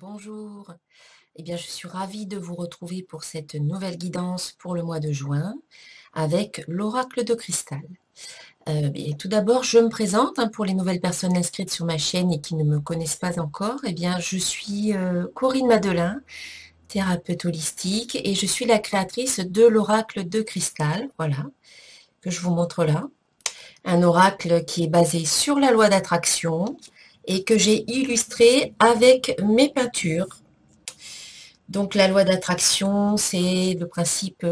Bonjour, eh bien je suis ravie de vous retrouver pour cette nouvelle guidance pour le mois de juin avec l'oracle de cristal. Et tout d'abord, je me présente pour les nouvelles personnes inscrites sur ma chaîne et qui ne me connaissent pas encore. Eh bien, je suis Corinne Madelin, thérapeute holistique, et je suis la créatrice de l'oracle de cristal, voilà, que je vous montre là. Un oracle qui est basé sur la loi d'attraction et que j'ai illustré avec mes peintures. Donc la loi d'attraction, c'est le principe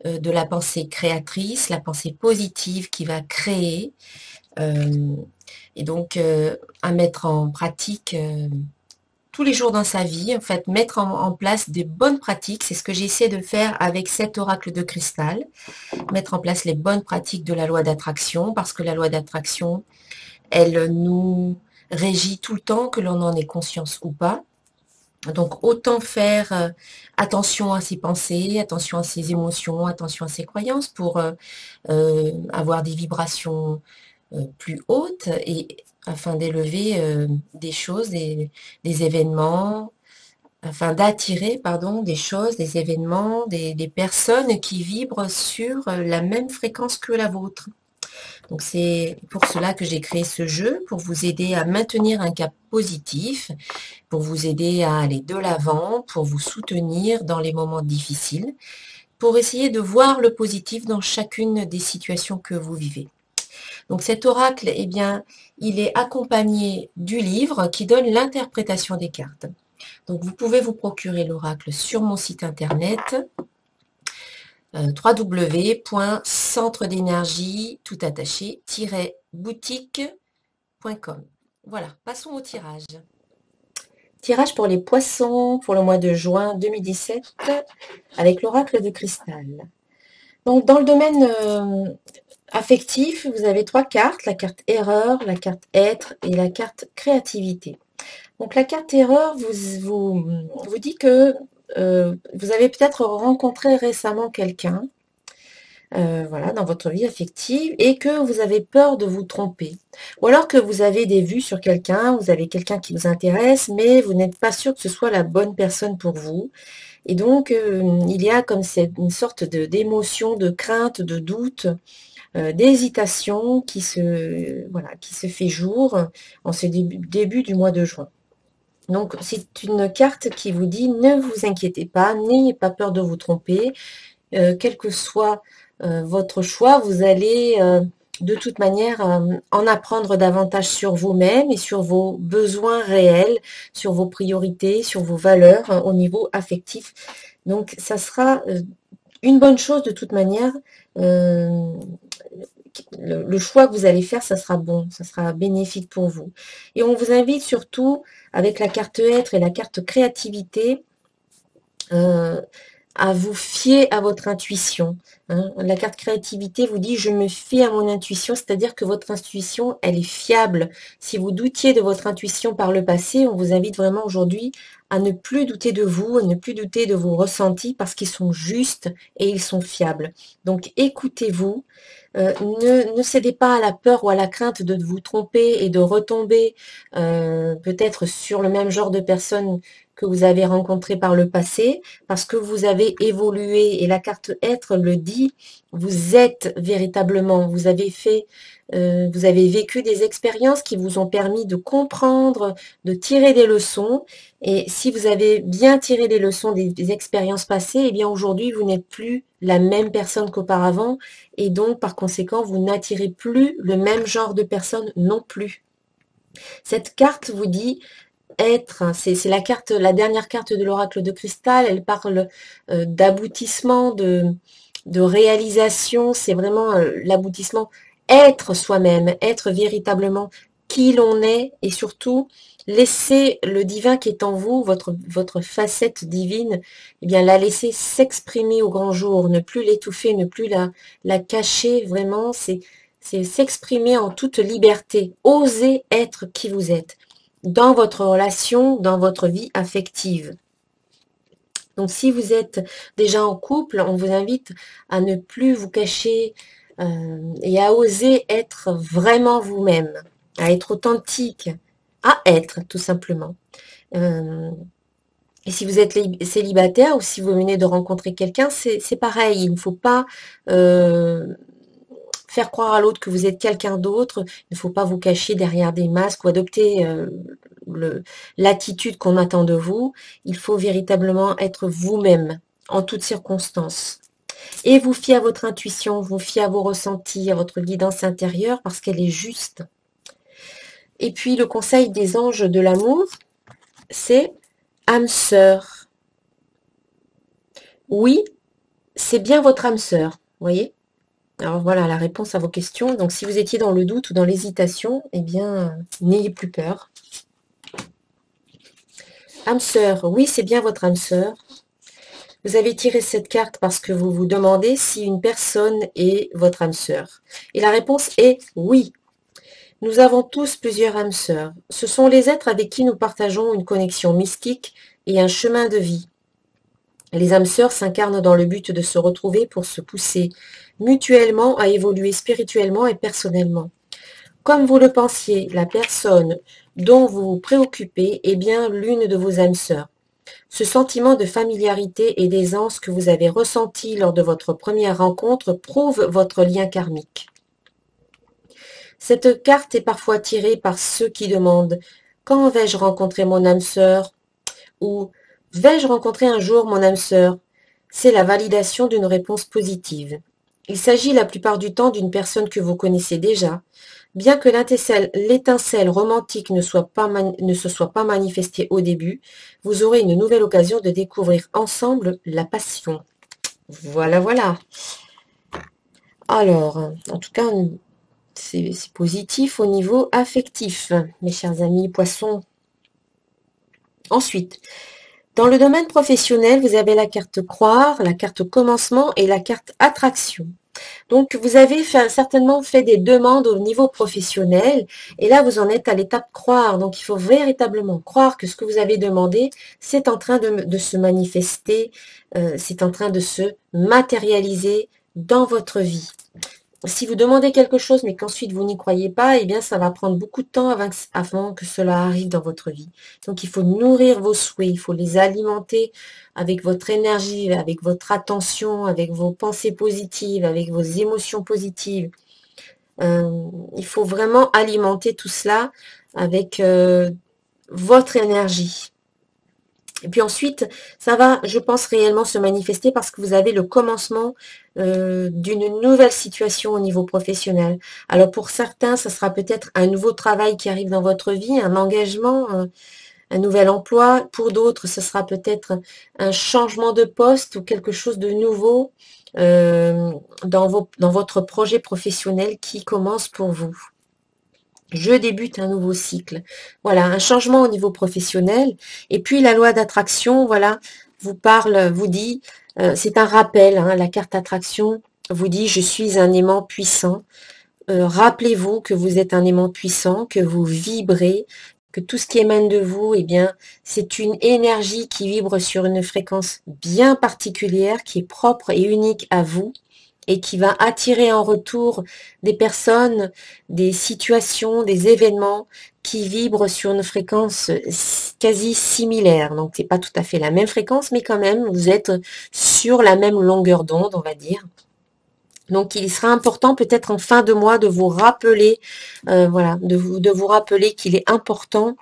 de la pensée créatrice, la pensée positive qui va créer, euh, et donc à mettre en pratique tous les jours dans sa vie, en fait, mettre en place des bonnes pratiques. C'est ce que j'essaie de faire avec cet oracle de cristal, mettre en place les bonnes pratiques de la loi d'attraction, parce que la loi d'attraction, elle nous régit tout le temps, que l'on en ait conscience ou pas. Donc autant faire attention à ses pensées, attention à ses émotions, attention à ses croyances pour avoir des vibrations plus hautes et afin d'élever des choses, des événements, afin d'attirer, pardon, des choses, des événements, des personnes qui vibrent sur la même fréquence que la vôtre. Donc c'est pour cela que j'ai créé ce jeu, pour vous aider à maintenir un cap positif, pour vous aider à aller de l'avant, pour vous soutenir dans les moments difficiles, pour essayer de voir le positif dans chacune des situations que vous vivez. Donc cet oracle, eh bien, il est accompagné du livre qui donne l'interprétation des cartes. Donc vous pouvez vous procurer l'oracle sur mon site internet www.centredénergie tout attaché-boutique.com. Voilà, passons au tirage. Tirage pour les poissons pour le mois de juin 2017 avec l'oracle de cristal. Donc dans le domaine affectif, vous avez trois cartes, la carte erreur, la carte être et la carte créativité. Donc la carte erreur vous dit que vous avez peut-être rencontré récemment quelqu'un, voilà, dans votre vie affective, et que vous avez peur de vous tromper. Ou alors que vous avez des vues sur quelqu'un, vous avez quelqu'un qui vous intéresse, mais vous n'êtes pas sûr que ce soit la bonne personne pour vous. Et donc, il y a comme une sorte d'émotion, de crainte, de doute, d'hésitation qui se fait jour en ce début du mois de juin. Donc, c'est une carte qui vous dit ne vous inquiétez pas, n'ayez pas peur de vous tromper, quel que soit votre choix, vous allez de toute manière en apprendre davantage sur vous-même et sur vos besoins réels, sur vos priorités, sur vos valeurs au niveau affectif. Donc, ça sera une bonne chose de toute manière. Le choix que vous allez faire, ça sera bon, ça sera bénéfique pour vous. Et on vous invite surtout, avec la carte être et la carte créativité, à vous fier à votre intuition. La carte créativité vous dit « je me fie à mon intuition », c'est-à-dire que votre intuition, elle est fiable. Si vous doutiez de votre intuition par le passé, on vous invite vraiment aujourd'hui à ne plus douter de vous, à ne plus douter de vos ressentis parce qu'ils sont justes et ils sont fiables. Donc écoutez-vous, ne cédez pas à la peur ou à la crainte de vous tromper et de retomber peut-être sur le même genre de personnes que vous avez rencontrées par le passé, parce que vous avez évolué et la carte être le dit, vous êtes véritablement, vous avez vécu des expériences qui vous ont permis de comprendre, de tirer des leçons. Et si vous avez bien tiré des leçons des expériences passées, eh bien aujourd'hui vous n'êtes plus la même personne qu'auparavant et donc par conséquent vous n'attirez plus le même genre de personnes non plus. Cette carte vous dit être, c'est la dernière carte de l'oracle de cristal, elle parle d'aboutissement, de réalisation, c'est vraiment l'aboutissement, être soi-même, être véritablement qui l'on est et surtout laisser le divin qui est en vous, votre facette divine, eh bien la laisser s'exprimer au grand jour, ne plus l'étouffer, ne plus la cacher, vraiment, c'est s'exprimer en toute liberté, oser être qui vous êtes dans votre relation, dans votre vie affective. Donc si vous êtes déjà en couple, on vous invite à ne plus vous cacher et à oser être vraiment vous-même, à être authentique, à être tout simplement. Et si vous êtes célibataire ou si vous venez de rencontrer quelqu'un, c'est pareil. Il ne faut pas faire croire à l'autre que vous êtes quelqu'un d'autre. Il ne faut pas vous cacher derrière des masques ou adopter l'attitude qu'on attend de vous. Il faut véritablement être vous-même en toutes circonstances. Et vous fiez à votre intuition, vous fiez à vos ressentis, à votre guidance intérieure parce qu'elle est juste. Et puis le conseil des anges de l'amour, c'est âme sœur. Oui, c'est bien votre âme sœur, vous voyez? Alors voilà la réponse à vos questions. Donc si vous étiez dans le doute ou dans l'hésitation, eh bien, n'ayez plus peur. Âme sœur, oui, c'est bien votre âme sœur. Vous avez tiré cette carte parce que vous vous demandez si une personne est votre âme sœur. Et la réponse est oui. Nous avons tous plusieurs âmes sœurs. Ce sont les êtres avec qui nous partageons une connexion mystique et un chemin de vie. Les âmes sœurs s'incarnent dans le but de se retrouver pour se pousser mutuellement à évoluer spirituellement et personnellement. Comme vous le pensiez, la personne dont vous vous préoccupez est bien l'une de vos âmes sœurs. Ce sentiment de familiarité et d'aisance que vous avez ressenti lors de votre première rencontre prouve votre lien karmique. Cette carte est parfois tirée par ceux qui demandent « Quand vais-je rencontrer mon âme sœur ?» ou « Vais-je rencontrer un jour mon âme sœur ?» C'est la validation d'une réponse positive. Il s'agit la plupart du temps d'une personne que vous connaissez déjà. Bien que l'étincelle romantique ne se soit pas manifestée au début, vous aurez une nouvelle occasion de découvrir ensemble la passion. Voilà, voilà. Alors, en tout cas, c'est positif au niveau affectif, mes chers amis poissons. Ensuite, dans le domaine professionnel, vous avez la carte croire, la carte commencement et la carte attraction. Donc, vous avez certainement fait des demandes au niveau professionnel et là, vous en êtes à l'étape croire. Donc, il faut véritablement croire que ce que vous avez demandé, c'est en train de se manifester, c'est en train de se matérialiser dans votre vie. Si vous demandez quelque chose mais qu'ensuite vous n'y croyez pas, eh bien ça va prendre beaucoup de temps avant que cela arrive dans votre vie. Donc il faut nourrir vos souhaits, il faut les alimenter avec votre énergie, avec votre attention, avec vos pensées positives, avec vos émotions positives. Il faut vraiment alimenter tout cela avec votre énergie. Et puis ensuite, ça va, je pense, réellement se manifester parce que vous avez le commencement d'une nouvelle situation au niveau professionnel. Alors pour certains, ça sera peut-être un nouveau travail qui arrive dans votre vie, un engagement, un nouvel emploi. Pour d'autres, ce sera peut-être un changement de poste ou quelque chose de nouveau dans votre projet professionnel qui commence pour vous. Je débute un nouveau cycle. Voilà, un changement au niveau professionnel. Et puis la loi d'attraction, voilà, vous dit, c'est un rappel, hein, la carte attraction vous dit, je suis un aimant puissant. Rappelez-vous que vous êtes un aimant puissant, que vous vibrez, que tout ce qui émane de vous, eh bien, c'est une énergie qui vibre sur une fréquence bien particulière, qui est propre et unique à vous, et qui va attirer en retour des personnes, des situations, des événements qui vibrent sur une fréquence quasi similaire. Donc, c'est pas tout à fait la même fréquence, mais quand même, vous êtes sur la même longueur d'onde, on va dire. Donc, il sera important peut-être en fin de mois de vous rappeler, voilà, de vous rappeler qu'il est important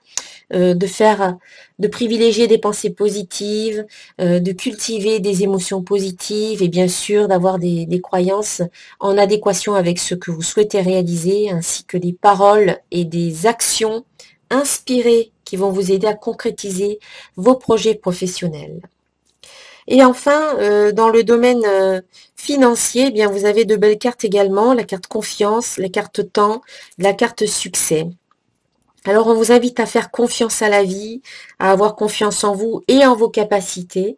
de privilégier des pensées positives, de cultiver des émotions positives et bien sûr d'avoir des croyances en adéquation avec ce que vous souhaitez réaliser, ainsi que des paroles et des actions inspirées qui vont vous aider à concrétiser vos projets professionnels. Et enfin, dans le domaine financier, eh bien vous avez de belles cartes également, la carte confiance, la carte temps, la carte succès. Alors, on vous invite à faire confiance à la vie, à avoir confiance en vous et en vos capacités,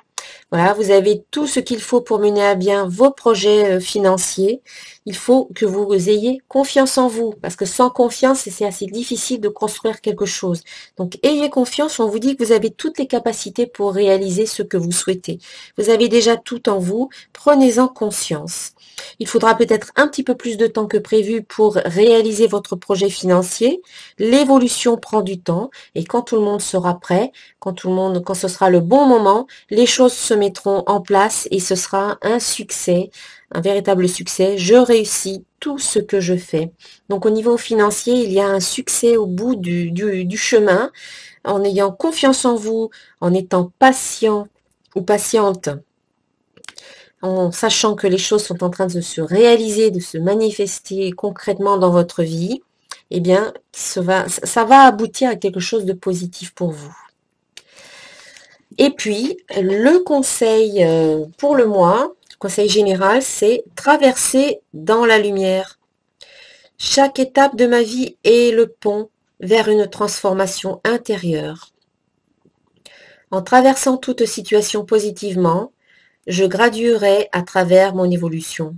Voilà, vous avez tout ce qu'il faut pour mener à bien vos projets financiers. Il faut que vous ayez confiance en vous, parce que sans confiance, c'est assez difficile de construire quelque chose. Donc, ayez confiance, on vous dit que vous avez toutes les capacités pour réaliser ce que vous souhaitez. Vous avez déjà tout en vous, prenez-en conscience. Il faudra peut-être un petit peu plus de temps que prévu pour réaliser votre projet financier. L'évolution prend du temps et quand tout le monde sera prêt, quand ce sera le bon moment, les choses se mettront en place et ce sera un succès, un véritable succès. Je réussis tout ce que je fais. Donc au niveau financier, il y a un succès au bout du chemin, en ayant confiance en vous, en étant patient ou patiente, en sachant que les choses sont en train de se réaliser, de se manifester concrètement dans votre vie. Eh bien, ça va aboutir à quelque chose de positif pour vous. Et puis, le conseil pour le mois, le conseil général, c'est traverser dans la lumière. Chaque étape de ma vie est le pont vers une transformation intérieure. En traversant toute situation positivement, je graduerai à travers mon évolution.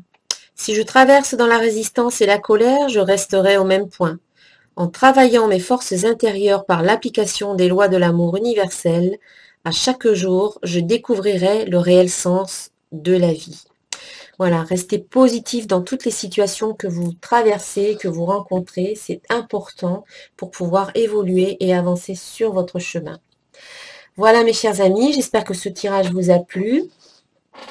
Si je traverse dans la résistance et la colère, je resterai au même point. En travaillant mes forces intérieures par l'application des lois de l'amour universel, à chaque jour, je découvrirai le réel sens de la vie. Voilà, restez positif dans toutes les situations que vous traversez, que vous rencontrez. C'est important pour pouvoir évoluer et avancer sur votre chemin. Voilà mes chers amis, j'espère que ce tirage vous a plu.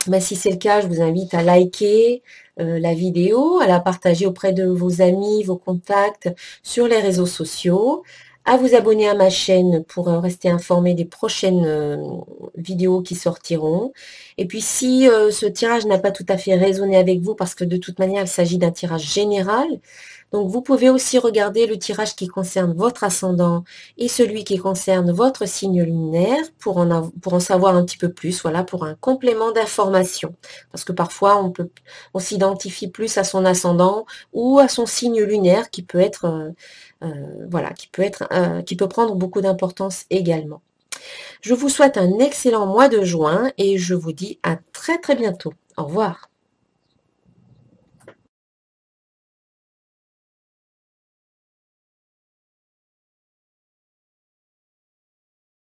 Ben, si c'est le cas, je vous invite à liker la vidéo, à la partager auprès de vos amis, vos contacts sur les réseaux sociaux, à vous abonner à ma chaîne pour rester informé des prochaines vidéos qui sortiront. Et puis si ce tirage n'a pas tout à fait résonné avec vous, parce que de toute manière, il s'agit d'un tirage général, donc vous pouvez aussi regarder le tirage qui concerne votre ascendant et celui qui concerne votre signe lunaire pour en savoir un petit peu plus, voilà, pour un complément d'information. Parce que parfois on s'identifie plus à son ascendant ou à son signe lunaire qui peut être voilà, qui peut prendre beaucoup d'importance également. Je vous souhaite un excellent mois de juin et je vous dis à très très bientôt. Au revoir.